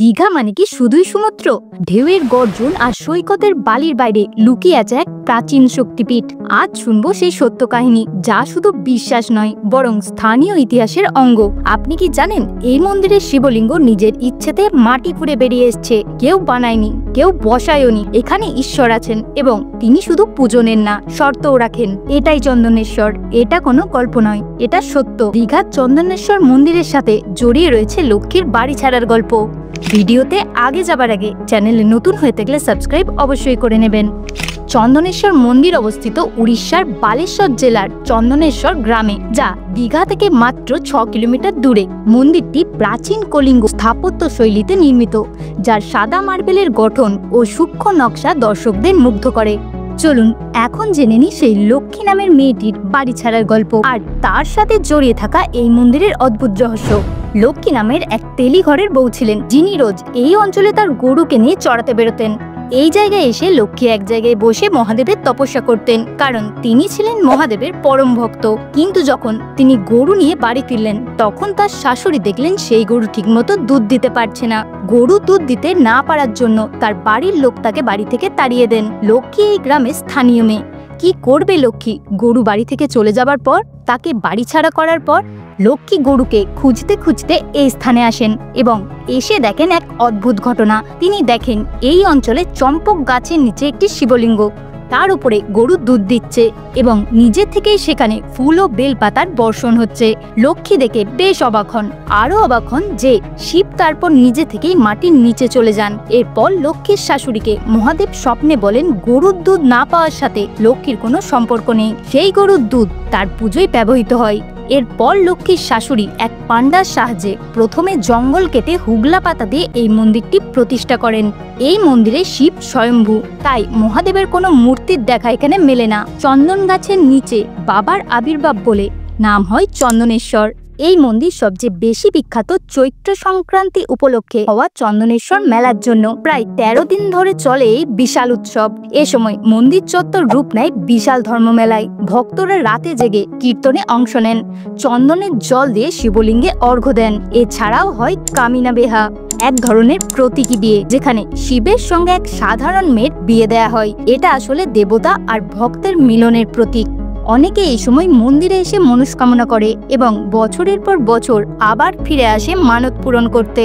দীঘা মানে কি শুধুই সমুদ্র? ঢেউয়ের গর্জন আর সৈকতের বালির বাইরে লুকিয়ে আছে এক প্রাচীন শক্তিপীঠ। আজ শুনবো সেই সত্য কাহিনী, যা শুধু বিশ্বাস নয় বরং স্থানীয় ইতিহাসের অঙ্গ। আপনি কি জানেন এই মন্দিরের শিবলিঙ্গ নিজের ইচ্ছেতে মাটি খুঁড়ে বেরিয়ে এসছে? কেউ বানায়নি, কেউ বসায়নি। এখানে ঈশ্বর আছেন এবং তিনি শুধু পুজো নেন না, শর্তও রাখেন। এটাই চন্দনেশ্বর। এটা কোনো গল্প নয়, এটা সত্য। দীঘার চন্দনেশ্বর মন্দিরের সাথে জড়িয়ে রয়েছে লক্ষ্মীর বাড়ি ছাড়ার গল্প। ভিডিওতে আগে যাবার আগে চ্যানেলে নতুন হয়ে থাকলে সাবস্ক্রাইব অবশ্যই করে নেবেন। চন্দনেশ্বর মন্দির অবস্থিত উড়িষ্যার বালেশ্বর জেলার চন্দনেশ্বর গ্রামে, যা দীঘা থেকে মাত্র 6 কিলোমিটার দূরে। মন্দিরটি প্রাচীন কলিঙ্গ স্থাপত্য শৈলীতে নির্মিত, যার সাদা মার্বেলের গঠন ও সূক্ষ্ম নকশা দর্শকদের মুগ্ধ করে। চলুন এখন জেনে নিই সেই লক্ষ্মী নামের মেয়েটির বাড়ি ছাড়ার গল্প আর তার সাথে জড়িয়ে থাকা এই মন্দিরের অদ্ভুত রহস্য। লক্ষ্মী নামের এক তেলি ঘরের বউ ছিলেন, যিনি রোজ এই অঞ্চলে তার গরুকে নিয়ে চড়াতে বেরোতেন। এই জায়গায় এসে লক্ষ্মী এক জায়গায় বসে মহাদেবের তপস্যা করতেন, কারণ তিনি ছিলেন মহাদেবের পরম ভক্ত। কিন্তু যখন তিনি গরু নিয়ে বাড়ি ফিরলেন, তখন তার শাশুড়ি দেখলেন সেই গরু ঠিকমতো দুধ দিতে পারছে না। গরু দুধ দিতে না পারার জন্য তার বাড়ির লোক তাকে বাড়ি থেকে তাড়িয়ে দেন। লক্ষ্মী এই গ্রামের স্থানীয় মেয়ে। কি করবে লক্ষ্মী? গরু বাড়ি থেকে চলে যাবার পর, তাকে বাড়ি ছাড়া করার পর, লক্ষ্মী গরুকে খুঁজতে খুঁজতে এই স্থানে আসেন এবং এসে দেখেন এক অদ্ভুত ঘটনা। তিনি দেখেন এই অঞ্চলে চম্পক গাছের নিচে একটি শিবলিঙ্গ, তার উপরে গরু দুধ দিচ্ছে এবং নিজে থেকেই সেখানে ফুল ও বেল পাতার বর্ষণ হচ্ছে। লক্ষ্মী দেখে বেশ অবাক হন। আরো অবাক হন যে শিব তারপর নিজে থেকেই মাটির নিচে চলে যান। এরপর লক্ষ্মীর শাশুড়িকে মহাদেব স্বপ্নে বলেন গরুর দুধ না পাওয়ার সাথে লক্ষ্মীর কোনো সম্পর্ক নেই, সেই গরুর দুধ তার পুজোয় ব্যবহৃত হয়। এরপর লক্ষ্মীর শাশুড়ি এক পান্ডার সাহায্যে প্রথমে জঙ্গল কেটে হুগলা পাতা দিয়ে এই মন্দিরটি প্রতিষ্ঠা করেন। এই মন্দিরে শিব স্বয়ম্ভু, তাই মহাদেবের কোনো মূর্তির দেখা এখানে মেলে না। চন্দন গাছের নিচে বাবার আবির্ভাব বলে নাম হয় চন্দনেশ্বর। এই মন্দির সবচেয়ে বেশি বিখ্যাত চৈত্র সংক্রান্তি উপলক্ষে হওয়া চন্দনেশ্বর মেলার জন্য। প্রায় 13 দিন ধরে চলে এই বিশাল উৎসব। এ সময় মন্দির চত্বর রূপ নেয় বিশাল ধর্মমেলায়। ভক্তরা রাতে জেগে কীর্তনে অংশ নেন, চন্দনের জল দিয়ে শিবলিঙ্গে অর্ঘ্য দেন। এছাড়াও হয় কামিনা বেহা, এক ধরনের প্রতীকী বিয়ে, যেখানে শিবের সঙ্গে এক সাধারণ মেয়ের বিয়ে দেয়া হয়। এটা আসলে দেবতা আর ভক্তের মিলনের প্রতীক। অনেকে এই সময় মন্দিরে এসে মনস্কামনা করে এবং বছরের পর বছর আবার ফিরে আসে মানত পূরণ করতে।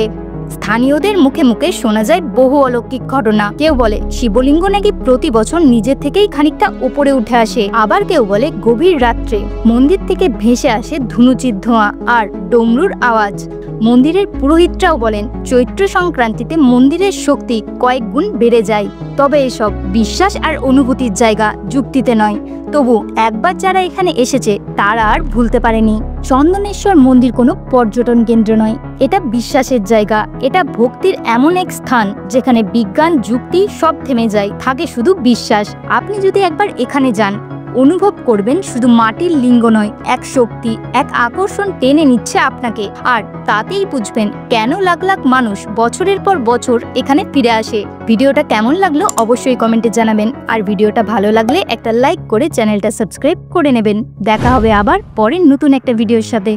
স্থানীয়দের মুখে মুখে শোনা যায় বহু অলৌকিক ঘটনা। কেউ বলে শিবলিঙ্গ নাকি প্রতি বছর নিজে থেকেই খানিকটা উপরে উঠে আসে, আবার কেউ বলে গভীর রাত্রে মন্দির থেকে ভেসে আসে ধুনুচির ধোঁয়া আর ডমরুর আওয়াজ। মন্দিরের পুরোহিতরাও বলেন চৈত্র সংক্রান্তিতে মন্দিরের শক্তি কয়েক গুণ বেড়ে যায়। তবে এসব বিশ্বাস আর অনুভূতির জায়গা, যুক্তিতে নয়। তবু একবার যারা এখানে এসেছে তারা আর ভুলতে পারেনি। চন্দনেশ্বর মন্দির কোনো পর্যটন কেন্দ্র নয়, এটা বিশ্বাসের জায়গা। এটা ভক্তির এমন এক স্থান যেখানে বিজ্ঞান যুক্তি সব থেমে যায়, থাকে শুধু বিশ্বাস। আপনি যদি একবার এখানে যান, অনুভব করবেন শুধু মাটির লিঙ্গ নয়, এক শক্তি, এক আকর্ষণ টেনে নিচ্ছে আপনাকে। আর তাতেই বুঝবেন কেন লাখ লাখ মানুষ বছরের পর বছর এখানে ফিরে আসে। ভিডিওটা কেমন লাগলো অবশ্যই কমেন্টে জানাবেন, আর ভিডিওটা ভালো লাগলে একটা লাইক করে চ্যানেলটা সাবস্ক্রাইব করে নেবেন। দেখা হবে আবার পরের নতুন একটা ভিডিওর সাথে।